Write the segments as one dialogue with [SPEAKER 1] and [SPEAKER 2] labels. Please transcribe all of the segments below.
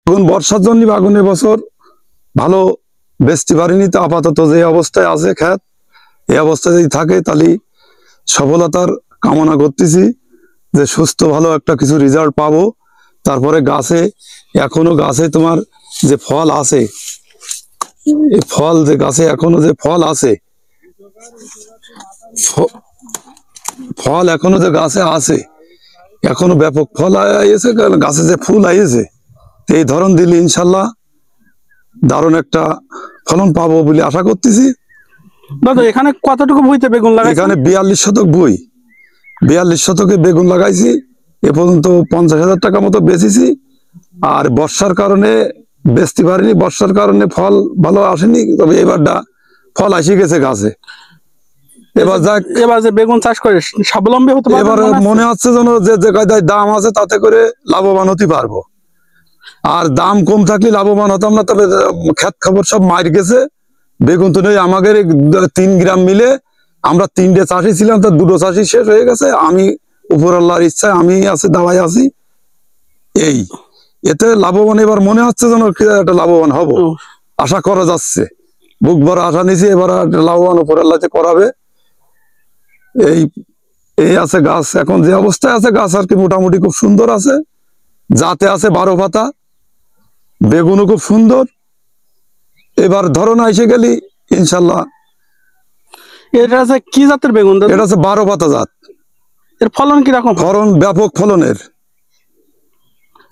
[SPEAKER 1] এখন বর্ষার জন্য বাগুন এবছর ভালো বেচতে পারিনি, তো আপাতত যে অবস্থায় আছে ক্ষেত, এই অবস্থায় যদি থাকে তাহলে সফলতার কামনা করতেছি যে সুস্থ ভালো একটা কিছু রেজাল্ট পাবো। তারপরে গাছে এখনো গাছে তোমার যে ফল আছে, এই ফল যে গাছে এখনো যে ফল আছে, ফল এখনো যে গাছে আছে, এখনো ব্যাপক ফল আইছে, গাছে যে ফুল আইছে, এই ধরন দিলে ইনশাল্লাহ দারুণ একটা ফলন পাবো বলে আশা করতেছি।
[SPEAKER 2] দাদা এখানে কতটুকু ভুঁইতে বেগুন লাগাইছেন?
[SPEAKER 1] এখানে 42 শতক ভুঁই, 42 শতকে বেগুন লাগাইছি। এ পর্যন্ত 50,000 টাকা মতো বেচেছি। আর বর্ষার কারণে বেচতে পারিনি, বর্ষার কারণে ফল ভালো আসেনি, তবে এবারটা ফল আসে গেছে গাছে। এবার যাক,
[SPEAKER 2] এবার যে বেগুন চাষ করে স্বাবলম্বী হতে পারবেন?
[SPEAKER 1] এবার মনে হচ্ছে যেন যে কায়দায় দাম আছে তাতে করে লাভবান হতে পারবো। আর দাম কম থাকলে লাভবান হতাম না, তবে খেত খবর সব মার গেছে। বেগুন তো নেই আমাদের 3 গ্রাম মিলে, আমরা 3টে চাষি ছিলাম, তার 2টো চাষি শেষ হয়ে গেছে। আমি উপর আল্লাহর ইচ্ছায় আমি আছি, দাওয়াই আছি। এই এতে লাভবান এবার মনে হচ্ছে যেন একটা লাভবান হব, আশা করা যাচ্ছে। বুক ভরা আশা নিছি, এবার লাভবান উপর আল্লাহতে করাবে। এই এই আছে গাছ, এখন যে অবস্থায় আছে গাছ আর কি মোটামুটি খুব সুন্দর আছে। যাতে আছে 12 পাতা, বেগুনও খুব সুন্দর। এবার ধরনা এসে গেলি ইনশাল্লাহ।
[SPEAKER 2] এটা আছে কি জাতের বেগুন?
[SPEAKER 1] এটা আছে 12 পাতা জাত।
[SPEAKER 2] এর ফলন কিরকম?
[SPEAKER 1] ফলন ব্যাপক ফলনের।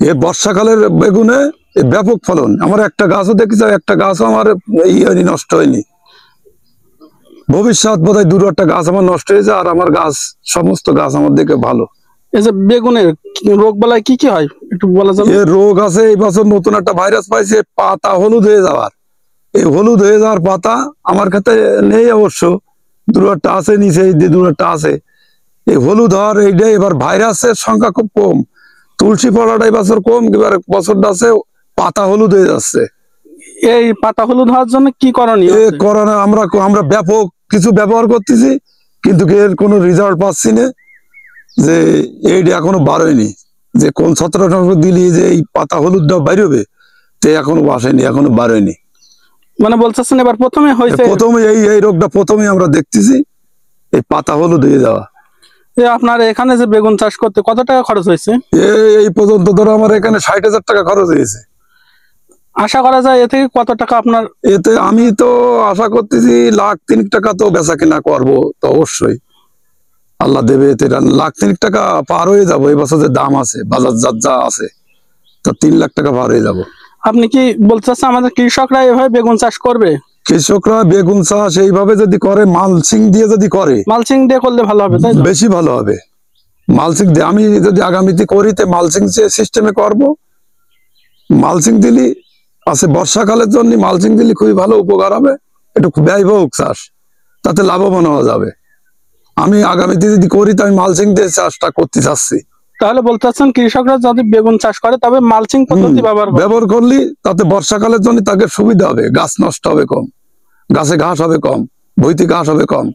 [SPEAKER 1] এ বর্ষাকালের বেগুনে ব্যাপক ফলন। আমার একটা গাছও দেখেছি, একটা গাছও আমার হয়নি, নষ্ট হয়নি। ভবিষ্যৎ বোধহয় 2-1টা গাছ আমার নষ্ট হয়েছে, আর আমার গাছ সমস্ত গাছ আমার দিকে ভালো।
[SPEAKER 2] এই যে বেগুনের রোগ বালাই কি কি হয় একটু বলা যাবে?
[SPEAKER 1] এর রোগ আছে, এই বছর নতুন একটা ভাইরাস পাইছে, পাতা হলুদ হয়ে যাওয়ার। এই হলুদ হয়ে যাওয়ার পাতা আমার কাছে নেই অবশ্য, 2-1টা আছে নিচে, এই 2-1টা আছে। এই হলুদ হওয়ার এইটা এবার ভাইরাসের সংখ্যা খুব কম, তুলসী পড়াটা এই বছর কম, এবার বছরটা আছে পাতা হলুদ হয়ে যাচ্ছে।
[SPEAKER 2] এই পাতা হলুদ হওয়ার জন্য কি করণীয়?
[SPEAKER 1] করোনা আমরা ব্যাপক কিছু ব্যবহার করতেছি, কিন্তু এর কোনো রেজাল্ট পাচ্ছি না। যে এইটা এখনো বাড়েনি, যে কোন ছত্রাক দিলি যে এই পাতা হলুদটা বাইরবে, তো এখনো আসেনি, এখনো বাড়েনি।
[SPEAKER 2] মানে বলতেছেন এবার প্রথমে হয়েছে?
[SPEAKER 1] প্রথমে এই রোগটা প্রথমে আমরা দেখতেছি, এই পাতা হলুদ হয়ে যাওয়া।
[SPEAKER 2] আপনার এখানে যে বেগুন চাষ করতে কত টাকা খরচ হয়েছে?
[SPEAKER 1] এই পর্যন্ত ধরো আমার এখানে 60,000 টাকা খরচ হয়েছে।
[SPEAKER 2] আশা করা যায় এ থেকে কত টাকা আপনার?
[SPEAKER 1] এতে আমি তো আশা করতেছি 1,03,000 টাকা তো বেচা কিনা করবো, তো অবশ্যই আল্লাহ দেবে। এতে 1,03,000 টাকা পার হয়ে যাবো। এই বছর যে দাম আছে, বাজার যা আছে, তো 3 লাখ টাকা পার হয়ে যাবো।
[SPEAKER 2] আপনি কি বলতে চাচ্ছেন আমাদের কৃষকরা এভাবে বেগুন চাষ করবে?
[SPEAKER 1] কৃষকরা বেগুন চাষ এইভাবে যদি করে, মালচিং দিয়ে যদি করে,
[SPEAKER 2] মালচিং দিয়ে করলে ভালো হবে, তাই
[SPEAKER 1] বেশি ভালো হবে। মালচিং দিয়ে আমি যদি আগামীতে করি, তো মালচিং সিস্টেমে করব। মালচিং দিলি আছে বর্ষাকালের জন্য, মালচিং দিলে খুবই ভালো উপকার হবে। একটু ব্যয়বহুল চাষ, তাতে লাভবান হওয়া যাবে। আমি আগামীতে যদি করি, তো আমি মালচিং দিয়ে চাষটা করতে চাচ্ছি।
[SPEAKER 2] তাহলে বলতে চাচ্ছেন কৃষকরা যদি বেগুন চাষ করে তবে মালচিং পদ্ধতি ব্যবহার
[SPEAKER 1] করলে তাতে বর্ষাকালের জন্য তাকে সুবিধা হবে, গাছ নষ্ট হবে কম, গাছে ঘাস হবে কম, ভুঁইতে ঘাস হবে কম।